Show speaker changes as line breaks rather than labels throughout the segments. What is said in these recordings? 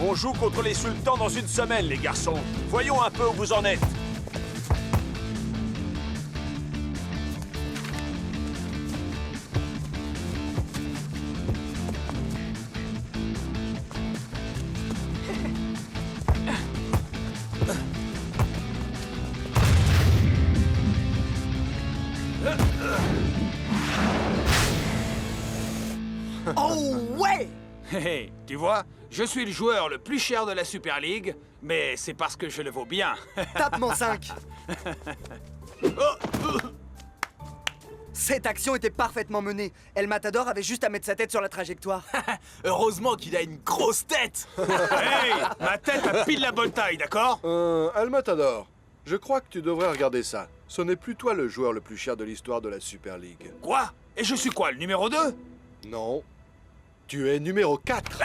On joue contre les sultans dans une semaine, les garçons. Voyons un peu où vous en êtes.
Oh ouais!
Hé, tu vois, je suis le joueur le plus cher de la Super League, mais c'est parce que je le vaux bien.
Tape mon 5. Cette action était parfaitement menée. El Matador avait juste à mettre sa tête sur la trajectoire.
Heureusement qu'il a une grosse tête.
Hey, ma tête a pile la bonne taille, d'accord?
El Matador, je crois que tu devrais regarder ça. Ce n'est plus toi le joueur le plus cher de l'histoire de la Super League.
Quoi? Et je suis quoi, le numéro 2?
Non. Tu es numéro 4.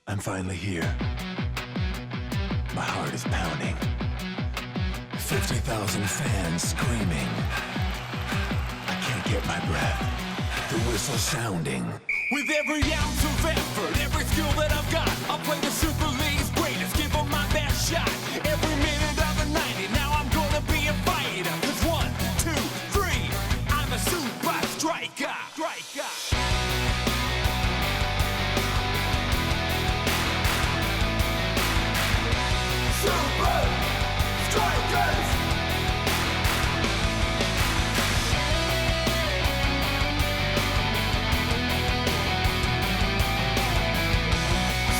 I'm finally here. My heart is pounding. 50,000 fans screaming. I can't get my breath. The whistle sounding.
With every ounce of effort, every skill that I've got, I'll play the Super League's greatest, give them my best shot. Every minute of the 90, now I'm gonna be a fighter. 'Cause 1, 2, 3, I'm a super striker. Super Strikers!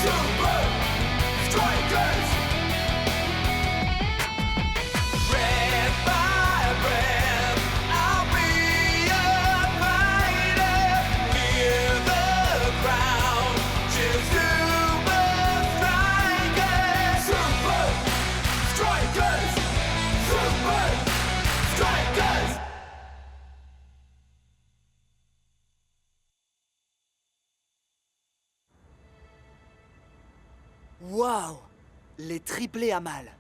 Super Strikers! Red by red, I'll be a fighter. Hear the crowd cheer Super Strikers! Super Strikers! Super Strikers!
Waouh! Les triplés à mal.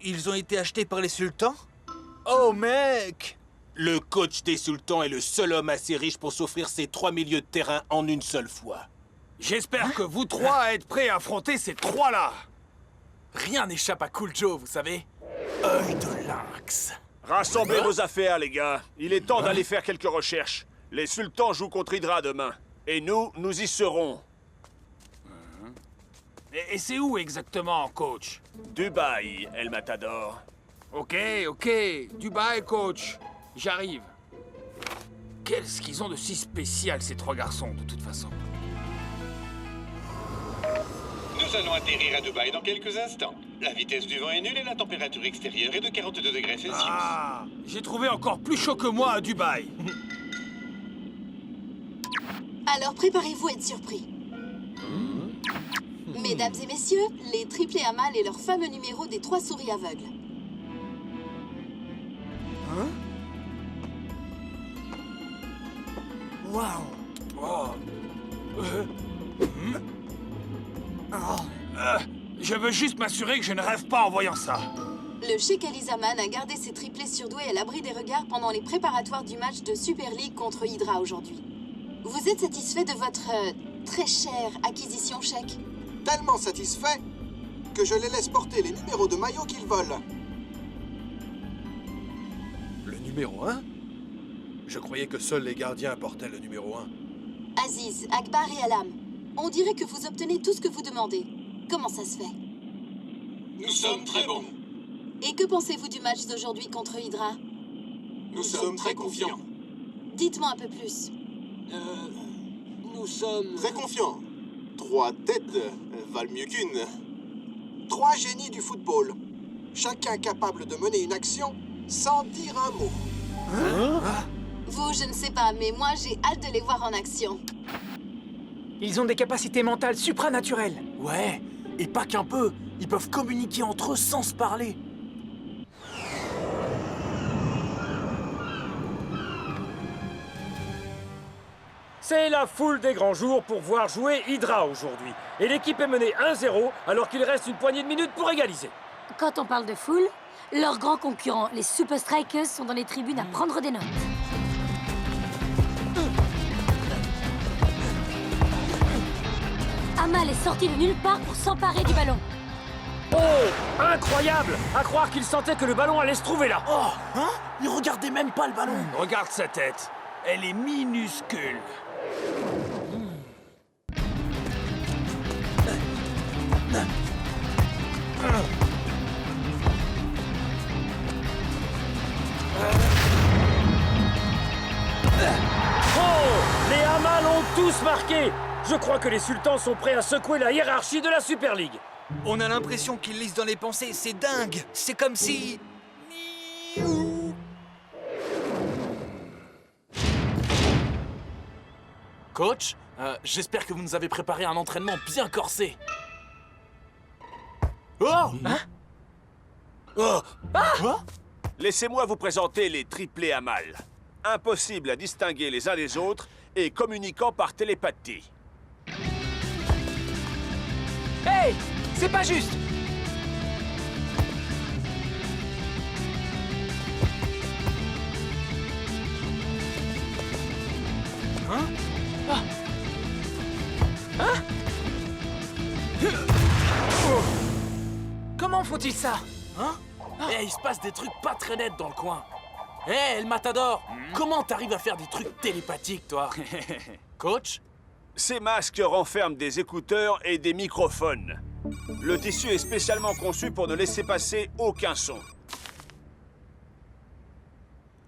Ils ont été achetés par les sultans?
Oh, mec! Le coach des sultans est le seul homme assez riche pour s'offrir ses 3 milieux de terrain en une seule fois.
J'espère que vous trois êtes prêts à affronter ces trois-là.
Rien n'échappe à Cool Joe, vous savez. Œil de lynx.
Rassemblez vos affaires, les gars. Il est temps d'aller faire quelques recherches. Les sultans jouent contre Hydra demain. Et nous y serons.
Et c'est où exactement, coach?
Dubaï, El Matador.
Ok, Dubaï, coach. J'arrive. Qu'est-ce qu'ils ont de si spécial, ces trois garçons, de toute façon?
Nous allons atterrir à Dubaï dans quelques instants. La vitesse du vent est nulle et la température extérieure est de 42 degrés Celsius.
Ah, j'ai trouvé encore plus chaud que moi à Dubaï.
Alors préparez-vous à être surpris. Mesdames et messieurs, les triplés à mal et leur fameux numéro des 3 souris aveugles.
Waouh!
Je veux juste m'assurer que je ne rêve pas en voyant ça.
Le Sheikh Ali Zaman a gardé ses triplés surdoués à l'abri des regards pendant les préparatoires du match de Super League contre Hydra aujourd'hui. Vous êtes satisfait de votre très chère acquisition, Sheikh?
Tellement satisfait que je les laisse porter les numéros de maillot qu'ils veulent.
Le numéro 1? Je croyais que seuls les gardiens portaient le numéro 1.
Aziz, Akbar et Alam, on dirait que vous obtenez tout ce que vous demandez. Comment ça se fait?
Nous sommes très bons.
Et que pensez-vous du match d'aujourd'hui contre Hydra?
Nous sommes très confiants.
Dites-moi un peu plus.
Nous sommes...
Très confiants. 3 têtes valent mieux qu'une. 3 génies du football. Chacun capable de mener une action sans dire un mot.
Vous, je ne sais pas, mais moi, j'ai hâte de les voir en action.
Ils ont des capacités mentales supranaturelles.
Ouais, et pas qu'un peu. Ils peuvent communiquer entre eux sans se parler.
C'est la foule des grands jours pour voir jouer Hydra aujourd'hui. Et l'équipe est menée 1-0 alors qu'il reste une poignée de minutes pour égaliser.
Quand on parle de foule, leurs grands concurrents, les Super Strikers, sont dans les tribunes à prendre des notes. Amal est sorti de nulle part pour s'emparer du ballon.
Oh, incroyable! À croire qu'il sentait que le ballon allait se trouver là.
Oh, hein? Il regardait même pas le ballon.
Regarde sa tête. Elle est minuscule.
Oh! Les Hamal ont tous marqué! Je crois que les sultans sont prêts à secouer la hiérarchie de la Super League.
On a l'impression qu'ils lisent dans les pensées, c'est dingue. C'est comme si...
Coach, j'espère que vous nous avez préparé un entraînement bien corsé. Oh!
Hein?
Oh!
Ah!
Laissez-moi vous présenter les triplés Hamal. Impossible à distinguer les uns des autres et communiquant par télépathie.
Hey! C'est pas juste!
Hein?
Ah. Hein? Comment font-ils ça?
Hein? Eh, il se passe des trucs pas très nets dans le coin. Eh, El Matador, comment t'arrives à faire des trucs télépathiques, toi? Coach?
Ces masques renferment des écouteurs et des microphones. Le tissu est spécialement conçu pour ne laisser passer aucun son.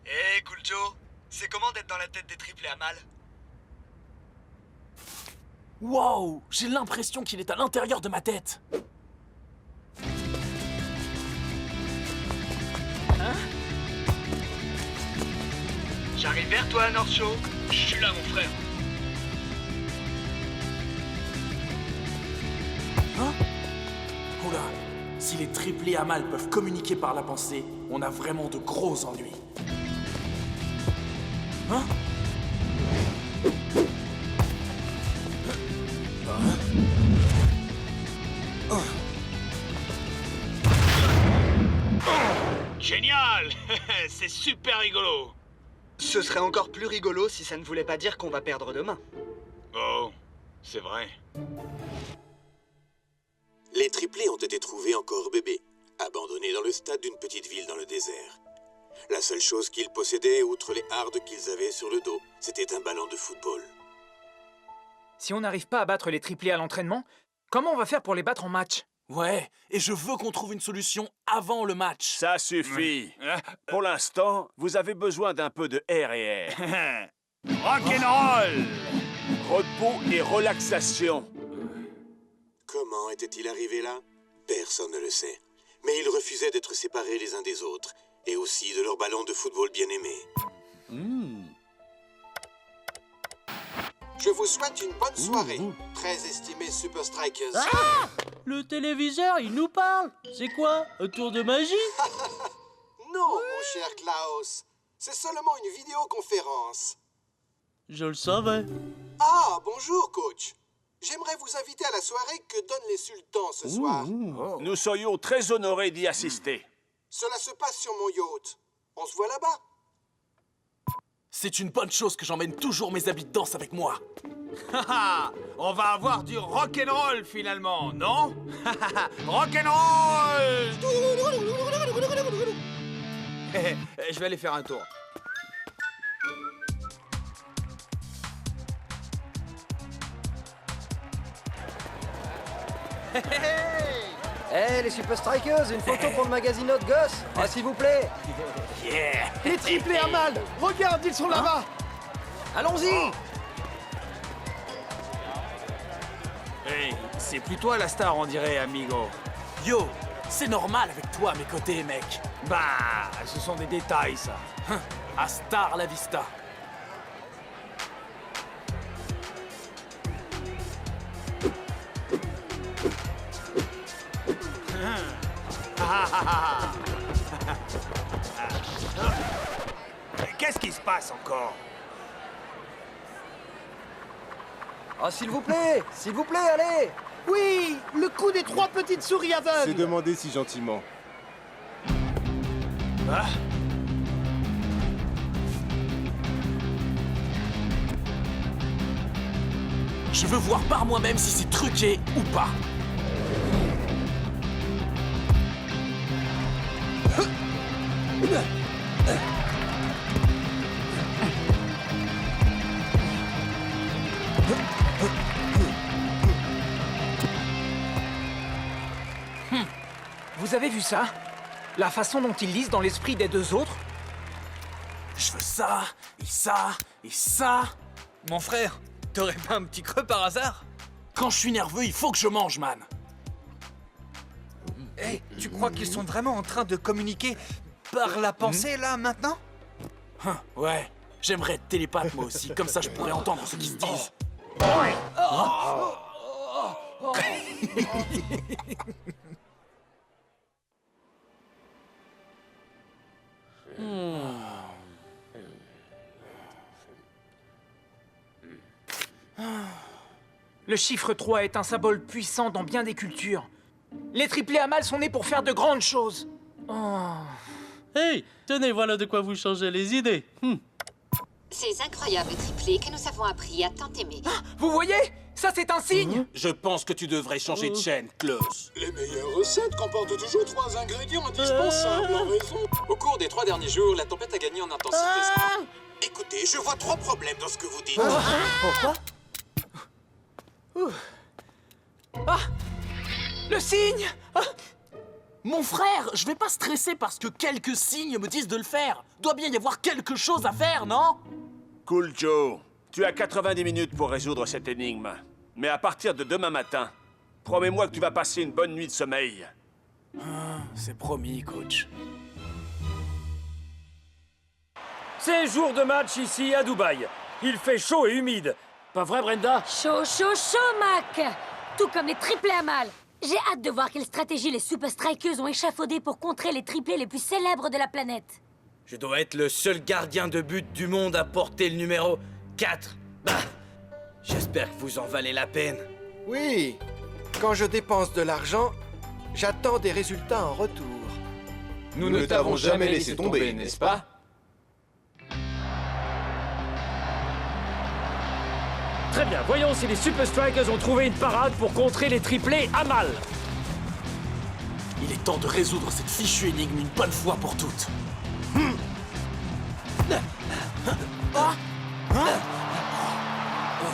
Hé, Cool Joe, c'est comment d'être dans la tête des triplés Hamal?
Wow! J'ai l'impression qu'il est à l'intérieur de ma tête.
Hein? J'arrive vers toi, North Shore. Je suis là, mon frère.
Hein? Oula, si les triplés Hamal peuvent communiquer par la pensée, on a vraiment de gros ennuis. Hein?
Génial! C'est super rigolo.
Ce serait encore plus rigolo si ça ne voulait pas dire qu'on va perdre demain.
Oh, c'est vrai.
Les triplés ont été trouvés encore bébés, abandonnés dans le stade d'une petite ville dans le désert. La seule chose qu'ils possédaient, outre les hardes qu'ils avaient sur le dos, c'était un ballon de football.
Si on n'arrive pas à battre les triplés à l'entraînement, comment on va faire pour les battre en match?
Ouais, et je veux qu'on trouve une solution avant le match.
Ça suffit. Pour l'instant, vous avez besoin d'un peu de air et air.
Rock'n'roll!
Repos et relaxation.
Comment était-il arrivé là? Personne ne le sait. Mais ils refusaient d'être séparés les uns des autres, et aussi de leur ballon de football bien-aimé.
Je vous souhaite une bonne soirée, très estimés Super Strikers.
Ah! Le téléviseur, il nous parle. C'est quoi? Un tour de magie?
Non, mon cher Klaus. C'est seulement une vidéoconférence.
Je le savais.
Ah, bonjour, coach. J'aimerais vous inviter à la soirée que donnent les sultans ce soir.
Nous serions très honorés d'y assister.
Cela se passe sur mon yacht. On se voit là-bas.
C'est une bonne chose que j'emmène toujours mes habits de danse avec moi.
On va avoir du rock'n'roll finalement, non? Rock'n'roll! Je vais aller faire un tour.
Hey, les Super Strikers, une photo pour le magazine Hot Goss. Ah, s'il vous plaît.
Yeah!
Les triplés Hamal! Regarde, ils sont là-bas!
Allons-y.
Hey, c'est plus toi la star, on dirait, amigo.
Yo, c'est normal avec toi à mes côtés, mec.
Bah, ce sont des détails, ça.
Hasta la vista.
Qu'est-ce qui se passe encore?
Ah, s'il vous plaît, allez.
Oui, le coup des 3 petites souris aveugles!
C'est demandé si gentiment.
Ah.
Je veux voir par moi-même si c'est truqué ou pas.
Vous avez vu ça? La façon dont ils lisent dans l'esprit des deux autres?
Je veux ça, et ça, et ça.
Mon frère, t'aurais pas un petit creux par hasard?
Quand je suis nerveux, il faut que je mange, man.
Hé, tu crois qu'ils sont vraiment en train de communiquer par la pensée, là, maintenant?
Ouais, j'aimerais être télépathe, moi aussi. Comme ça, je pourrais entendre ce qu'ils se disent.
Le chiffre 3 est un symbole puissant dans bien des cultures. Les triplés à mal sont nés pour faire de grandes choses.
Hey, tenez, voilà de quoi vous changer les idées.
Ces incroyables triplés que nous avons appris à tant aimer.
Vous voyez? Ça, c'est un signe.
Je pense que tu devrais changer de chaîne, Klaus.
Les meilleures recettes comportent toujours 3 ingrédients indispensables en raison. Au cours des 3 derniers jours, la tempête a gagné en intensité.
Écoutez, je vois 3 problèmes dans ce que vous dites.
Pourquoi?
Le signe!
Mon frère, je vais pas stresser parce que quelques signes me disent de le faire. Doit bien y avoir quelque chose à faire, non?
Cool Joe, tu as 90 minutes pour résoudre cette énigme. Mais à partir de demain matin, promets-moi que tu vas passer une bonne nuit de sommeil.
C'est promis, coach.
C'est jour de match ici à Dubaï. Il fait chaud et humide. Pas vrai, Brenda?
Chaud, chaud, chaud, Mac! Tout comme les triplés à mal. J'ai hâte de voir quelle stratégie les Super Strikers ont échafaudé pour contrer les triplés les plus célèbres de la planète.
Je dois être le seul gardien de but du monde à porter le numéro 4. Bah, j'espère que vous en valez la peine.
Oui, quand je dépense de l'argent, j'attends des résultats en retour.
Nous ne t'avons jamais laissé tomber, n'est-ce pas?
Très bien, voyons si les Super Strikers ont trouvé une parade pour contrer les triplés à mal.
Il est temps de résoudre cette fichue énigme une bonne fois pour toutes.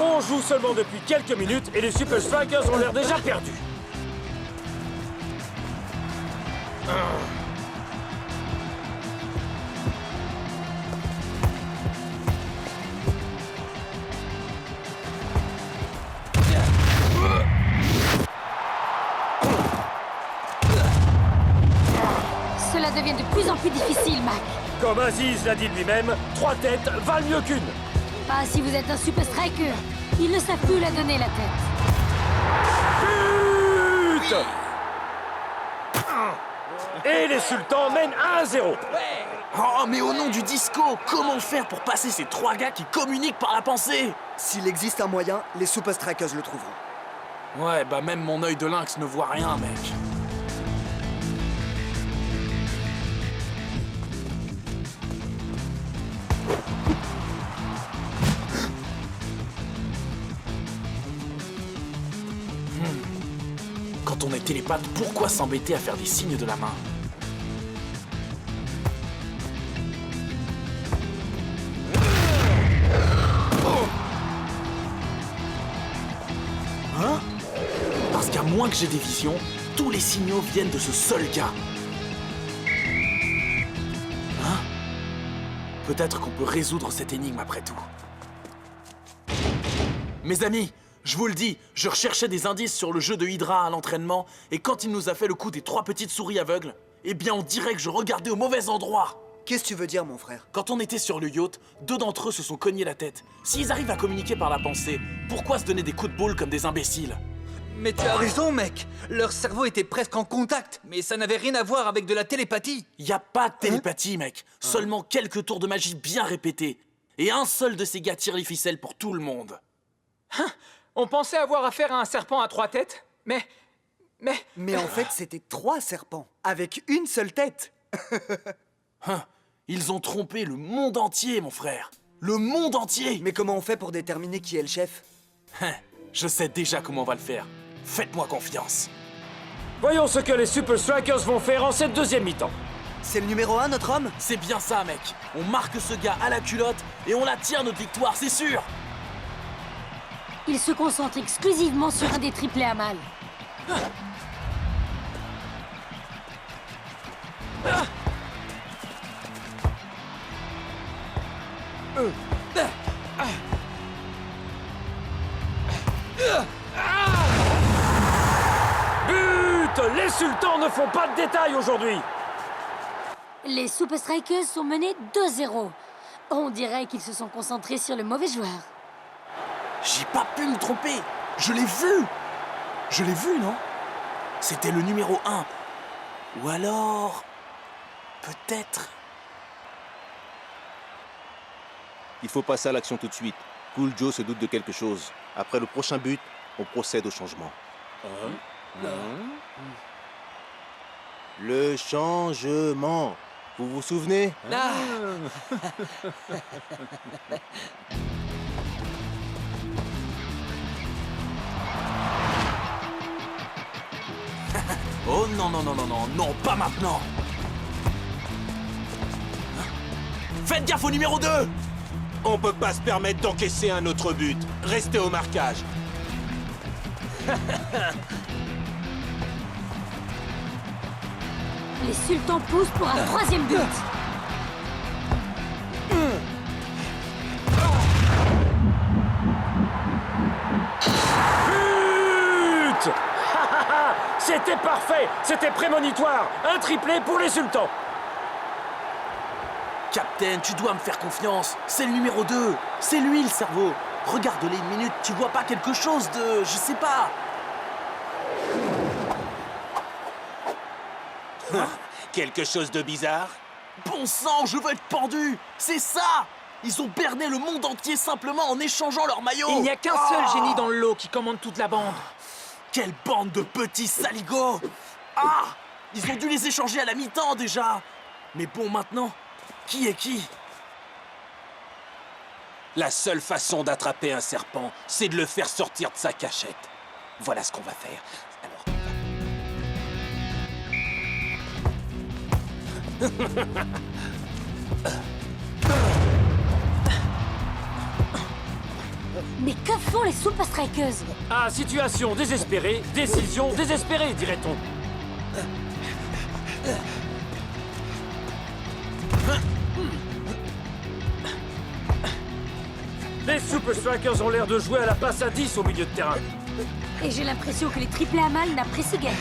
On joue seulement depuis quelques minutes et les Super Strikers ont l'air déjà perdus.
Cela devient de plus en plus difficile, Mac.
Comme Aziz l'a dit lui-même, 3 têtes valent mieux qu'une.
Pas si vous êtes un Super Striker. Ils ne savent plus la donner, la tête.
But! Et les Sultans mènent 1-0.
Oh, mais au nom du disco, comment faire pour passer ces 3 gars qui communiquent par la pensée?
S'il existe un moyen, les Super Strikers le trouveront.
Ouais, bah même mon œil de lynx ne voit rien, mec. Quand on est télépathe, pourquoi s'embêter à faire des signes de la main? Hein? Parce qu'à moins que j'ai des visions, tous les signaux viennent de ce seul gars. Hein? Peut-être qu'on peut résoudre cette énigme après tout. Mes amis, je vous le dis, je recherchais des indices sur le jeu de Hydra à l'entraînement, et quand il nous a fait le coup des 3 petites souris aveugles, eh bien on dirait que je regardais au mauvais endroit.
Qu'est-ce que tu veux dire, mon frère?
Quand on était sur le yacht, 2 d'entre eux se sont cognés la tête. S'ils arrivent à communiquer par la pensée, pourquoi se donner des coups de boule comme des imbéciles?
Mais tu as raison, mec. Leur cerveau était presque en contact, mais ça n'avait rien à voir avec de la télépathie.
Y a pas de télépathie, mec. Seulement quelques tours de magie bien répétés. Et un seul de ces gars tire les ficelles pour tout le monde.
On pensait avoir affaire à un serpent à 3 têtes, mais
en fait, c'était 3 serpents, avec une seule tête.
Ils ont trompé le monde entier, mon frère. Le monde entier.
Mais comment on fait pour déterminer qui est le chef?
Je sais déjà comment on va le faire. Faites-moi confiance.
Voyons ce que les Super Strikers vont faire en cette deuxième mi-temps.
C'est le numéro 1, notre homme?
C'est bien ça, mec. On marque ce gars à la culotte et on la tire, notre victoire, c'est sûr.
Il se concentre exclusivement sur un des triplés à mal.
But! Les Sultans ne font pas de détails aujourd'hui.
Les Super Strikers sont menés 2-0. On dirait qu'ils se sont concentrés sur le mauvais joueur.
J'ai pas pu me tromper. Je l'ai vu. Je l'ai vu, non? C'était le numéro 1. Ou alors... peut-être...
Il faut passer à l'action tout de suite. Cool Joe se doute de quelque chose. Après le prochain but, on procède au changement. Le changement. Vous vous souvenez?
Oh non, non, non, non, non, non, pas maintenant. Faites gaffe au numéro 2.
On peut pas se permettre d'encaisser un autre but. Restez au marquage.
Les Sultans poussent pour un troisième but.
But! C'était parfait. C'était prémonitoire. Un triplé pour les Sultans.
Captain, tu dois me faire confiance. C'est le numéro 2. C'est lui le cerveau. Regarde-les une minute, tu vois pas quelque chose de... je sais pas.
Quelque chose de bizarre?
Bon sang, je veux être pendu. C'est ça. Ils ont berné le monde entier simplement en échangeant leur maillot.
Il n'y a qu'un seul génie dans le lot qui commande toute la bande.
Quelle bande de petits saligots. Ah! Ils ont dû les échanger à la mi-temps déjà. Mais bon, maintenant, qui est qui?
La seule façon d'attraper un serpent, c'est de le faire sortir de sa cachette. Voilà ce qu'on va faire.
Mais que font les Super Strikers?
Ah, situation désespérée, décision désespérée, dirait-on. Les Super Strikers ont l'air de jouer à la passe à 10 au milieu de terrain.
Et j'ai l'impression que les triplés à mal n'apprécient guère.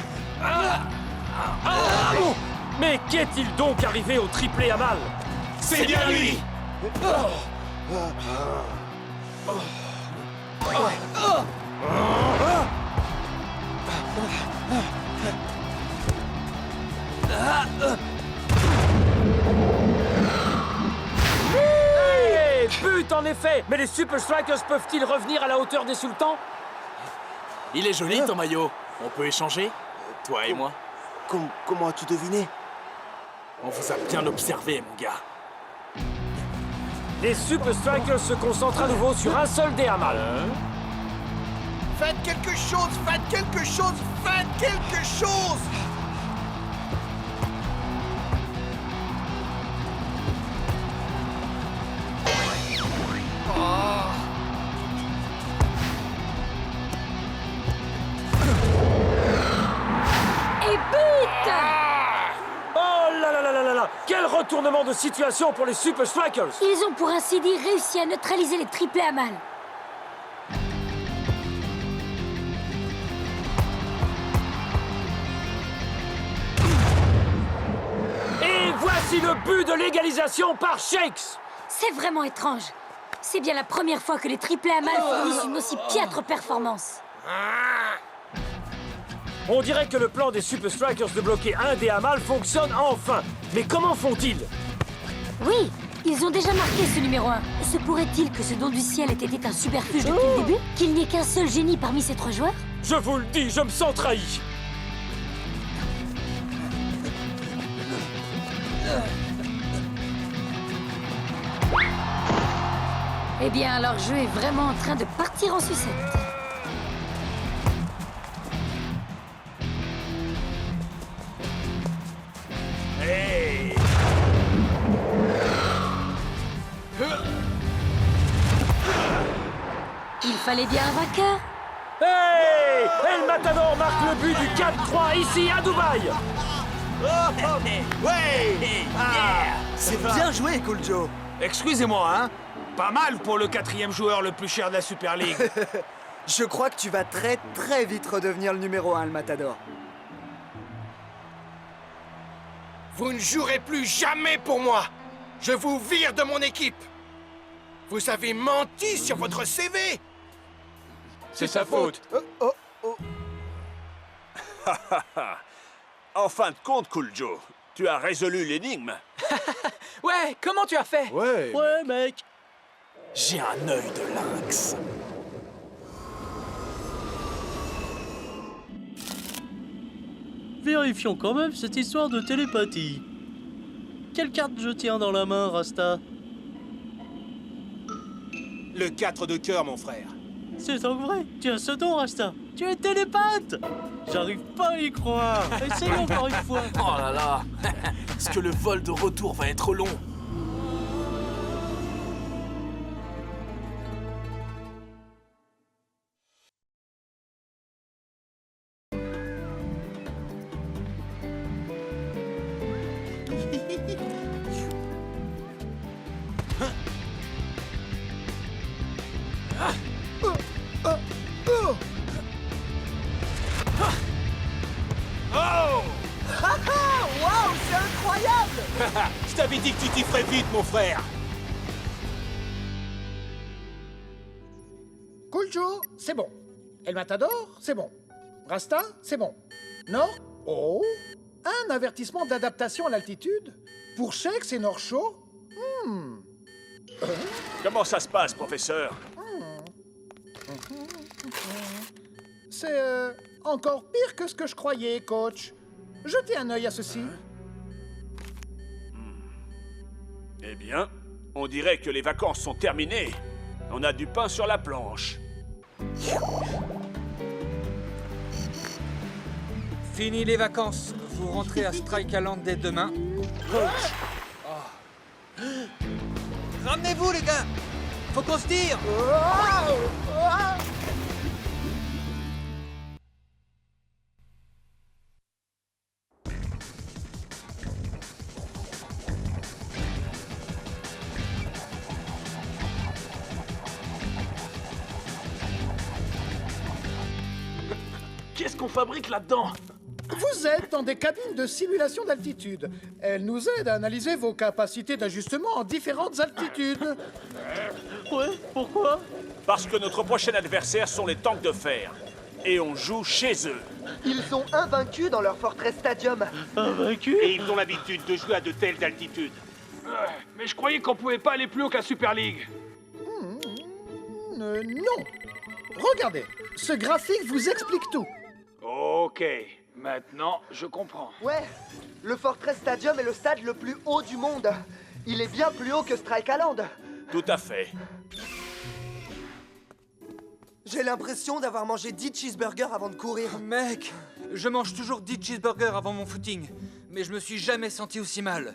Mais qu'est-il donc arrivé au triplé à mal?
C'est bien lui!
Hey, but en effet! Mais les Super Strikers peuvent-ils revenir à la hauteur des Sultans?
Il est joli ton maillot. On peut échanger? Toi et moi.
Comment as-tu deviné?
On vous a bien observé, mon gars.
Les Super Strikers se concentrent à nouveau sur un seul dé à mal.
Faites quelque chose! Faites quelque chose! Faites quelque chose!
Et but!
Oh là là là là là là! Quel retournement de situation pour les Super Strikers!
Ils ont pour ainsi dire réussi à neutraliser les triplés à mal.
Et voici le but de l'égalisation par Shakes!
C'est vraiment étrange. C'est bien la première fois que les triplés à mal fournissent une aussi piètre performance.
On dirait que le plan des Super Strikers de bloquer un dé à mal fonctionne enfin. Mais comment font-ils?
Oui, ils ont déjà marqué ce numéro 1. Se pourrait-il que ce don du ciel ait été un superfuge depuis le début? Qu'il n'y ait qu'un seul génie parmi ces 3 joueurs?
Je vous le dis, je me sens trahi.
Eh bien, leur jeu est vraiment en train de partir en sucette. fallait bien un vainqueur.
Hey! El Matador marque le but du 4-3 ici à Dubaï.
Ouais! C'est bien joué, Cool Joe.
Excusez-moi, hein. Pas mal pour le 4e joueur le plus cher de la Super League.
Je crois que tu vas très très vite redevenir le numéro 1, le Matador.
Vous ne jouerez plus jamais pour moi. Je vous vire de mon équipe. Vous avez menti sur votre CV.
C'est sa faute. En fin de compte, Cool Joe, tu as résolu l'énigme.
Ouais, comment tu as fait?
Ouais.
Ouais, mec.
J'ai un œil de lynx.
Vérifions quand même cette histoire de télépathie. Quelle carte je tiens dans la main, Rasta?
Le 4 de cœur, mon frère.
C'est donc vrai. Tu as ce don, Rasta. Tu es télépathe. J'arrive pas à y croire. Essaye encore une fois.
Oh là là. Est-ce que le vol de retour va être long?
Waouh, c'est incroyable! Je t'avais dit que tu t'y ferais vite, mon frère!
Cool Joe, c'est bon. El Matador, c'est bon. Rasta, c'est bon. Nord, oh, un avertissement d'adaptation à l'altitude. Pour Shake, c'est North Shore.
Comment ça se passe, professeur?
C'est encore pire que ce que je croyais, coach. Jetez un œil à ceci.
Eh bien, on dirait que les vacances sont terminées. On a du pain sur la planche.
Fini les vacances. Vous rentrez à Strike Island dès demain.
Ramenez-vous, les gars. Faut qu'on se tire.
Qu'est-ce qu'on fabrique là-dedans?
Vous êtes dans des cabines de simulation d'altitude. Elles nous aident à analyser vos capacités d'ajustement en différentes altitudes.
Ouais, pourquoi?
Parce que notre prochain adversaire sont les tanks de fer. Et on joue chez eux.
Ils sont invaincus dans leur Fortress Stadium.
Invaincus?
Et ils ont l'habitude de jouer à de telles altitudes.
Mais je croyais qu'on pouvait pas aller plus haut que la Super League.
Non. Regardez, ce graphique vous explique tout.
Ok, maintenant je comprends.
Ouais, le Fortress Stadium est le stade le plus haut du monde. Il est bien plus haut que Strike Island.
Tout à fait.
J'ai l'impression d'avoir mangé 10 cheeseburgers avant de courir.
Mec, je mange toujours 10 cheeseburgers avant mon footing, mais je me suis jamais senti aussi mal.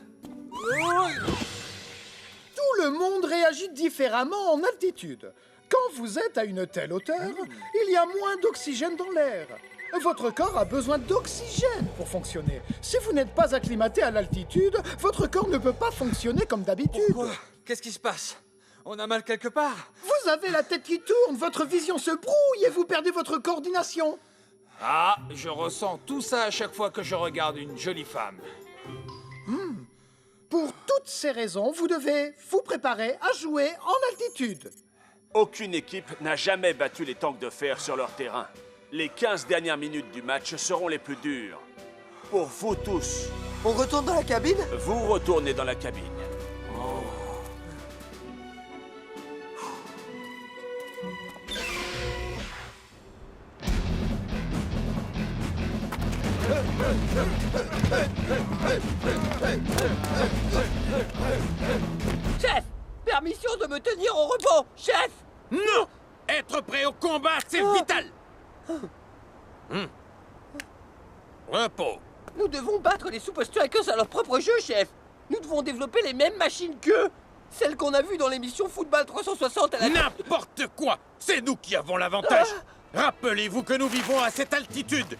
Tout le monde réagit différemment en altitude. Quand vous êtes à une telle hauteur, il y a moins d'oxygène dans l'air. Votre corps a besoin d'oxygène pour fonctionner. Si vous n'êtes pas acclimaté à l'altitude, votre corps ne peut pas fonctionner comme d'habitude.
Pourquoi? Qu'est-ce qui se passe? On a mal quelque part?
Vous avez la tête qui tourne, votre vision se brouille et vous perdez votre coordination.
Ah, je ressens tout ça à chaque fois que je regarde une jolie femme.
Pour toutes ces raisons, vous devez vous préparer à jouer en altitude.
Aucune équipe n'a jamais battu les tanks de fer sur leur terrain. Les 15 dernières minutes du match seront les plus dures. Pour vous tous.
On retourne dans la cabine?
Vous retournez dans la cabine.
Chef! Permission de me tenir au repos! Chef!
Non! Être prêt au combat, c'est vital!
Repos. Nous devons battre les Super Strikers à leur propre jeu, chef. Nous devons développer les mêmes machines qu'eux. Celle qu'on a vue dans l'émission Football 360 à la...
N'importe quoi! C'est nous qui avons l'avantage! Rappelez-vous que nous vivons à cette altitude!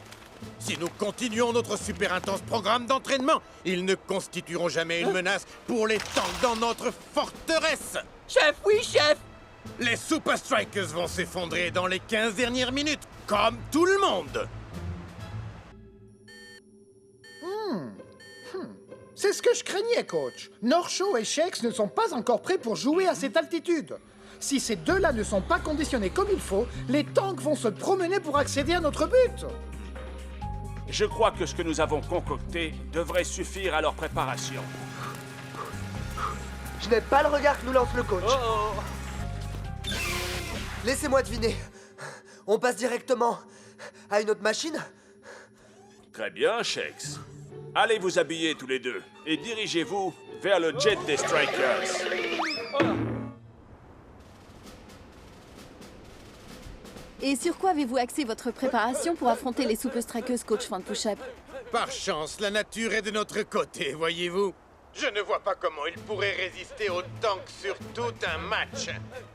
Si nous continuons notre super intense programme d'entraînement, ils ne constitueront jamais une menace pour les tanks dans notre forteresse!
Chef, oui, chef!
Les Super Strikers vont s'effondrer dans les 15 dernières minutes, comme tout le monde!
C'est ce que je craignais, coach. Norcho et Shakes ne sont pas encore prêts pour jouer à cette altitude. Si ces deux-là ne sont pas conditionnés comme il faut, les tanks vont se promener pour accéder à notre but.
Je crois que ce que nous avons concocté devrait suffire à leur préparation.
Je n'ai pas le regard que nous lance le coach. Laissez-moi deviner. On passe directement à une autre machine?
Très bien, Shakes. Allez vous habiller tous les deux et dirigez-vous vers le jet des Strikers.
Et sur quoi avez-vous axé votre préparation pour affronter les Super Strikers, coach Fan Push-Up?
Par chance, la nature est de notre côté, voyez-vous. Je ne vois pas comment ils pourraient résister aux tanks sur tout un match,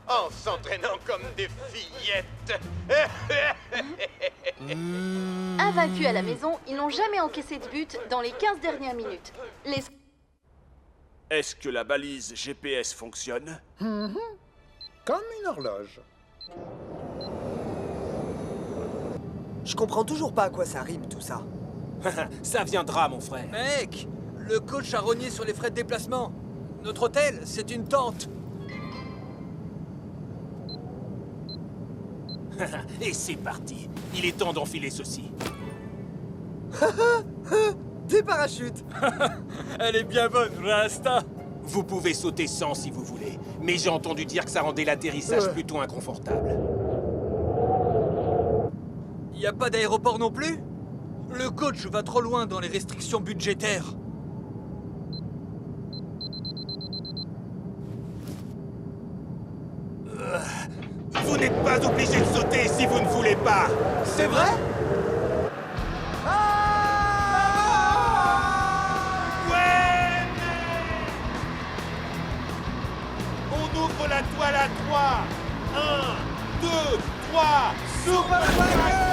en s'entraînant comme des fillettes.
Invaincus à la maison, ils n'ont jamais encaissé de but dans les 15 dernières minutes.
Est-ce que la balise GPS fonctionne?
Comme une horloge.
Je comprends toujours pas à quoi ça rime, tout ça.
Ça viendra, mon frère. Mec, le coach a rogné sur les frais de déplacement. Notre hôtel, c'est une tente.
Et c'est parti. Il est temps d'enfiler ceci.
Des parachutes.
Elle est bien bonne, Rasta.
Vous pouvez sauter sans si vous voulez, mais j'ai entendu dire que ça rendait l'atterrissage plutôt inconfortable.
Y a pas d'aéroport non plus? Le coach va trop loin dans les restrictions budgétaires.
Vous n'êtes pas obligé de sauter si vous ne voulez pas.
C'est vrai?
Ouais! On ouvre la toile à 3. 1, 2, 3, Super Strikers!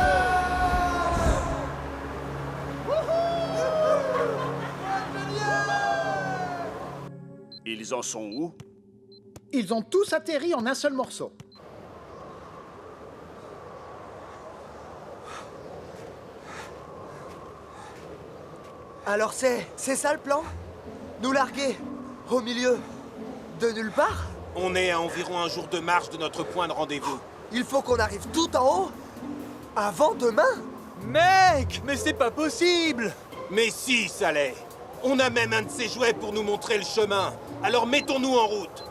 Ils en sont où?
Ils ont tous atterri en un seul morceau.
Alors c'est ça le plan? Nous larguer au milieu de nulle part?
On est à environ un jour de marche de notre point de rendez-vous.
Il faut qu'on arrive tout en haut avant demain?
Mec, mais c'est pas possible!
Mais si, ça l'est. On a même un de ces jouets pour nous montrer le chemin. Alors mettons-nous en route.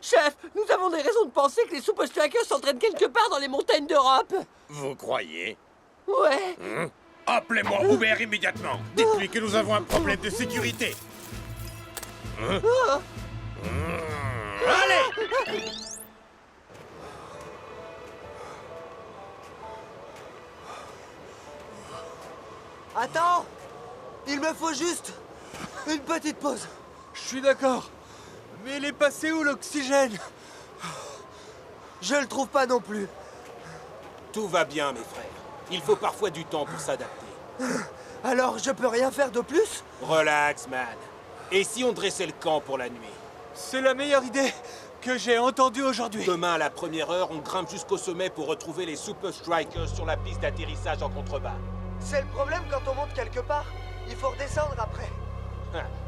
Chef, nous avons des raisons de penser que les Super Strikers s'entraînent quelque part dans les montagnes d'Europe.
Vous croyez?
Ouais.
Appelez-moi Uber immédiatement. Dites-lui que nous avons un problème de sécurité. Allez!
Attends! Il me faut juste une petite pause.
Je suis d'accord. Mais il est passé où l'oxygène?
Je le trouve pas non plus.
Tout va bien, mes frères. Il faut parfois du temps pour s'adapter.
Alors je peux rien faire de plus?
Relax, man. Et si on dressait le camp pour la nuit?
C'est la meilleure idée que j'ai entendue aujourd'hui.
Demain, à la première heure, on grimpe jusqu'au sommet pour retrouver les Super Strikers sur la piste d'atterrissage en contrebas.
C'est le problème quand on monte quelque part. Il faut redescendre après.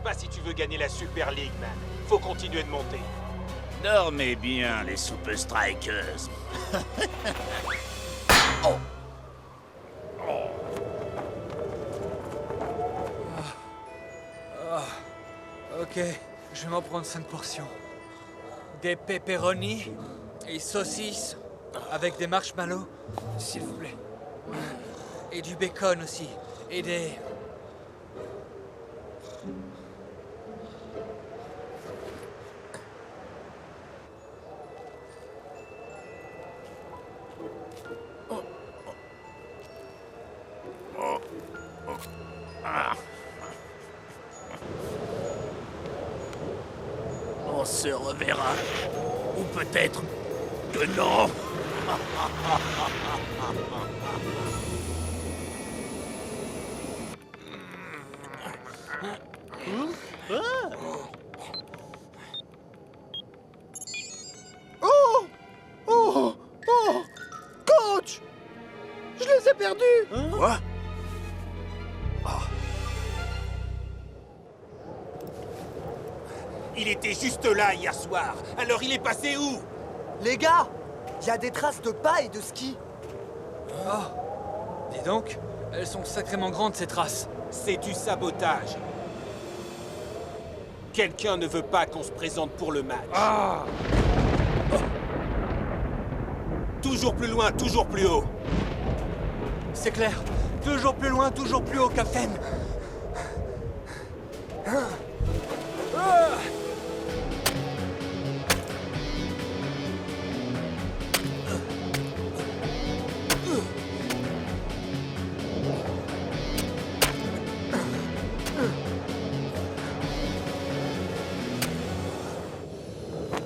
Pas si tu veux gagner la Super League, man. Faut continuer de monter.
Dormez bien, les Super Strikers.
Ok, je vais m'en prendre 5 portions. Des pepperoni et saucisses avec des marshmallows, s'il vous plaît. Et du bacon aussi. Et des...
On se reverra. Ou peut-être que non.
Oh! Oh! Oh! Coach! Je les ai perdus!
Quoi?
Il était juste là hier soir. Alors il est passé où?
Les gars, il y a des traces de pas et de ski.
Oh! Dis donc, elles sont sacrément grandes ces traces.
C'est du sabotage. Quelqu'un ne veut pas qu'on se présente pour le match.
Ah!
Toujours plus loin, toujours plus haut.
C'est clair. Toujours plus loin, toujours plus haut, Captain.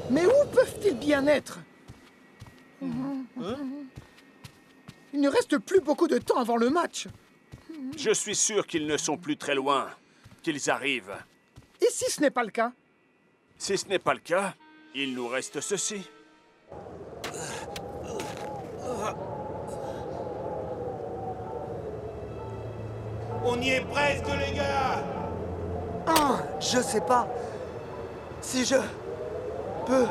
Mais où peuvent-ils bien être? Il ne reste plus beaucoup de temps avant le match.
Je suis sûr qu'ils ne sont plus très loin. Qu'ils arrivent.
Et si ce n'est pas le cas?
Si ce n'est pas le cas, il nous reste ceci.
On y est presque, les gars!
Je sais pas si je peux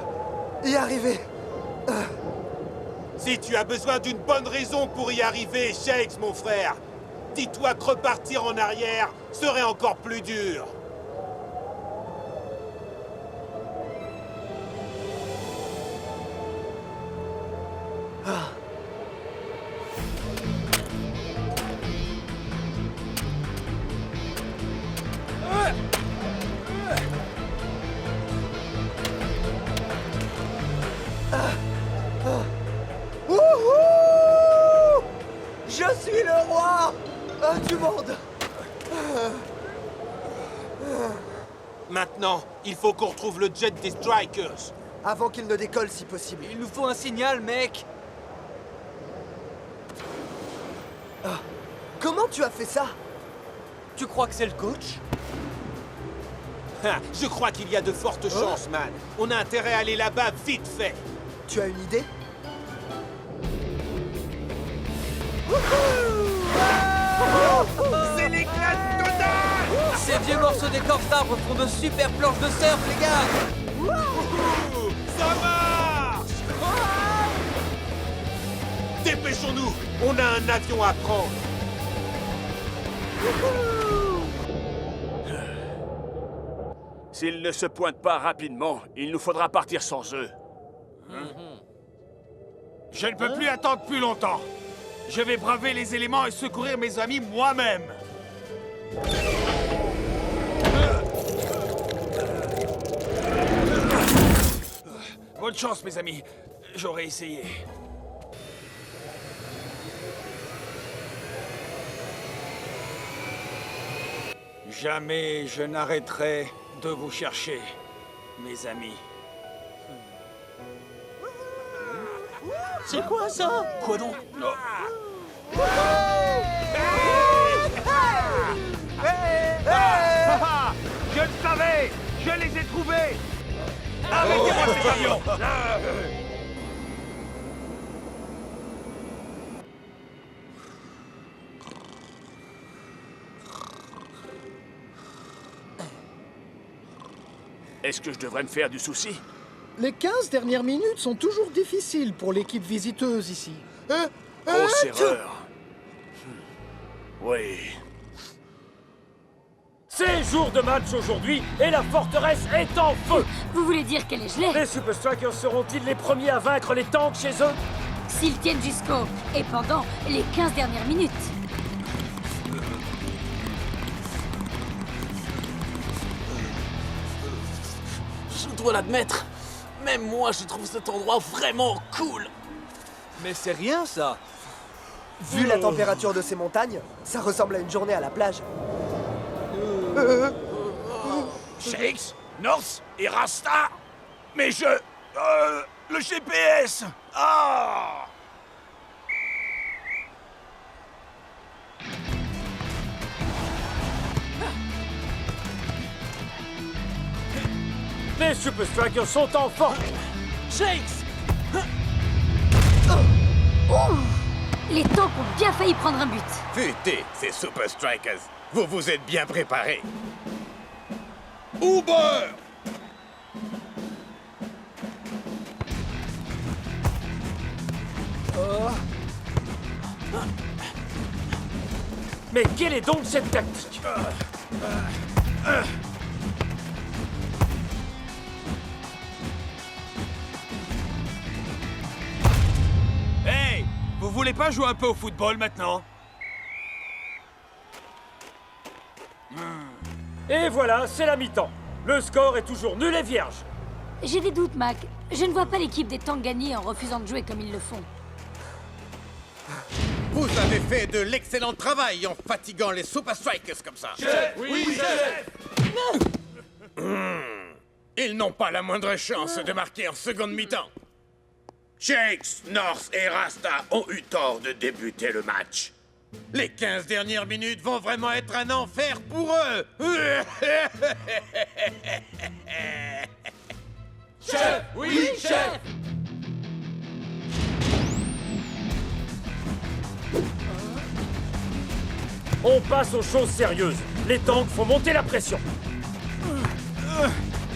y arriver.
Si tu as besoin d'une bonne raison pour y arriver, Shakes, mon frère, dis-toi que repartir en arrière serait encore plus dur.
Wouhou! Je suis le roi du monde.
Maintenant, il faut qu'on retrouve le jet des Strikers.
Avant qu'il ne décolle si possible.
Il nous faut un signal, mec.
Comment tu as fait ça?
Tu crois que c'est le coach?
Je crois qu'il y a de fortes chances, man. On a intérêt à aller là-bas vite fait.
Tu as une idée?
C'est l'éclat total!
Ces vieux morceaux d'écorce d'arbre font de super planches de surf, les gars.
Ça marche! Dépêchons-nous! On a un avion à prendre.
S'ils ne se pointent pas rapidement, il nous faudra partir sans eux.
Je ne peux plus attendre plus longtemps. Je vais braver les éléments et secourir mes amis moi-même. Bonne chance, mes amis. J'aurais essayé. Jamais je n'arrêterai de vous chercher, mes amis.
C'est quoi ça?
Quoi donc? Je le savais! Je les ai trouvés! Arrêtez-moi cet avion!
Est-ce que je devrais me faire du souci?
Les 15 dernières minutes sont toujours difficiles pour l'équipe visiteuse ici.
Grosse erreur. Oui.
C'est jour de match aujourd'hui et la forteresse est en feu.
Vous voulez dire qu'elle est gelée?
Les Super Strikers seront-ils les premiers à vaincre les tanks chez eux?
S'ils tiennent jusqu'au... et pendant les 15 dernières minutes.
Je dois l'admettre, même moi je trouve cet endroit vraiment cool.
Mais c'est rien, ça.
Vu la température de ces montagnes, ça ressemble à une journée à la plage.
Shakes, North et Rasta,
Mais je... le GPS. Ah!
Les Super Strikers sont en forme.
Shakes!
Les tanks ont bien failli prendre un but.
Futé, ces Super Strikers. Vous vous êtes bien préparés. Uber!
Mais quelle est donc cette tactique?
Hey! Vous voulez pas jouer un peu au football maintenant?
Et voilà, c'est la mi-temps. Le score est toujours nul et vierge.
J'ai des doutes, Mac. Je ne vois pas l'équipe des tanks gagner en refusant de jouer comme ils le font.
Vous avez fait de l'excellent travail en fatiguant les Super Strikers comme ça.
Chef! Oui, chef!
Ils n'ont pas la moindre chance de marquer en seconde mi-temps. Shakes, North et Rasta ont eu tort de débuter le match. Les 15 dernières minutes vont vraiment être un enfer pour eux.
Chef! Oui, chef!
On passe aux choses sérieuses. Les tanks font monter la pression.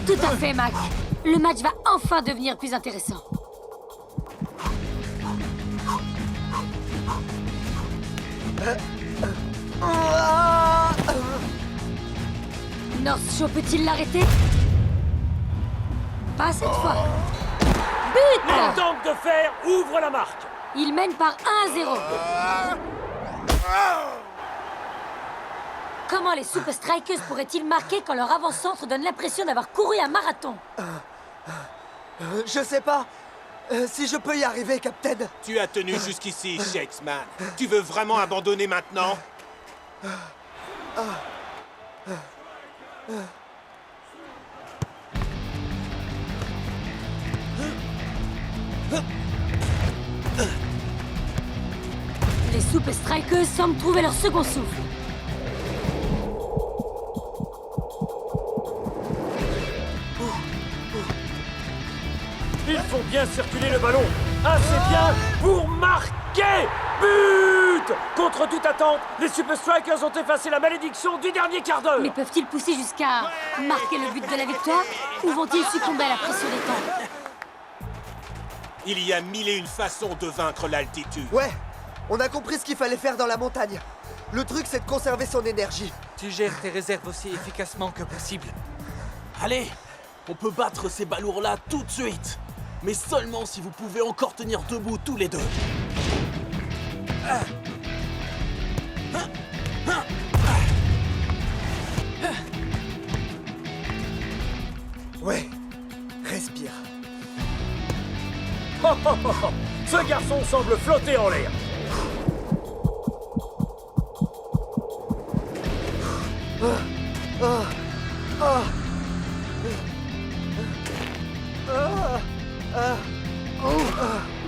Tout à fait, Mac. Le match va enfin devenir plus intéressant. North Show peut-il l'arrêter? Pas cette fois. But!
Les tanks de fer ouvrent la marque.
Il mène par 1-0. Comment les Super Strikers pourraient-ils marquer quand leur avant-centre donne l'impression d'avoir couru un marathon?
Je sais pas. Si je peux y arriver, Captain.
Tu as tenu jusqu'ici, Shakesman. Tu veux vraiment abandonner maintenant?
Les Super Strikers semblent trouver leur second souffle.
Ils font bien circuler le ballon. Assez bien pour marquer. But! Contre toute attente, les Super Strikers ont effacé la malédiction du dernier quart d'heure.
Mais peuvent-ils pousser jusqu'à marquer le but de la victoire? Ou vont-ils succomber à la pression des tanks?
Il y a mille et une façons de vaincre l'altitude.
Ouais, on a compris ce qu'il fallait faire dans la montagne. Le truc, c'est de conserver son énergie.
Tu gères tes réserves aussi efficacement que possible.
Allez, on peut battre ces balourds-là tout de suite. Mais seulement si vous pouvez encore tenir debout tous les deux.
Ouais, respire.
Ce garçon semble flotter en l'air.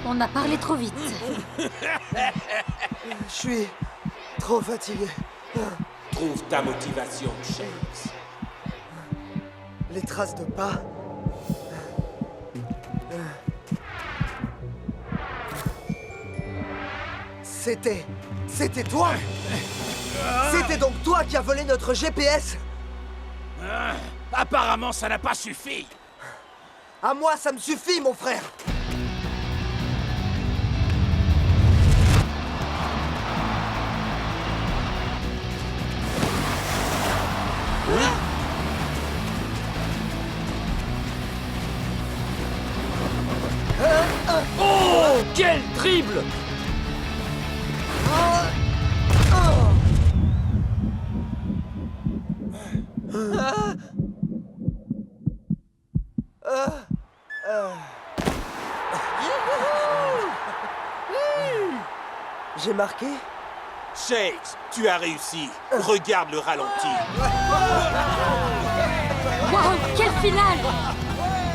On a parlé trop vite.
Je suis trop fatigué.
Trouve ta motivation, Shakes.
Les traces de pas. C'était toi! C'était donc toi qui as volé notre GPS?
Apparemment, ça n'a pas suffi.
À moi, ça me suffit, mon frère!
Oh! Quel dribble!
J'ai marqué?
Shakes, tu as réussi. Regarde le ralenti.
Wow, quelle finale!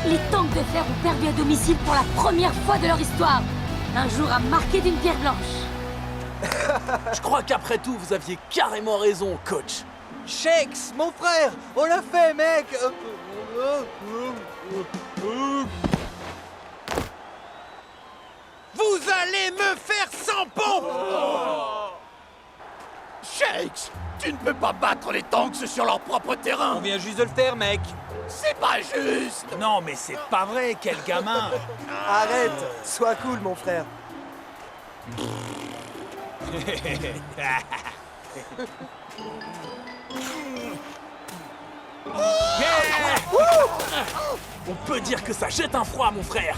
Les tanks de fer ont perdu à domicile pour la première fois de leur histoire. Un jour à marquer d'une pierre blanche.
Je crois qu'après tout, vous aviez carrément raison, coach.
Shakes, mon frère, on l'a fait, mec.
Vous allez me faire sans pompe!
Shakes, tu ne peux pas battre les tanks sur leur propre terrain.
On vient juste de le faire, mec.
C'est pas juste.
Non, mais c'est pas vrai, quel gamin.
Arrête, sois cool, mon frère.
On peut dire que ça jette un froid, mon frère.